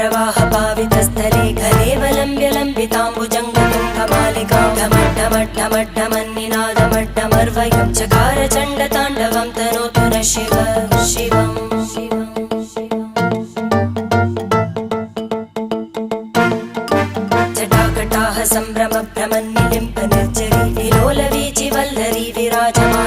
जटाटवीगलज्जलप्रवाहपावितस्थले घलेवलम्ब्य लम्बिताम्बुजङ्गतुङ्गमालिकां ढमड्ढमड्ढमड्ढमन्निनादमड्ढमर्वयं चकार चण्डताण्डवं तनोतु नः शिव शिवम् जटाकटाह सम्भ्रमभ्रमन्निलिम्प निर्जरी विलोलवीचि वल्लरी विराजमान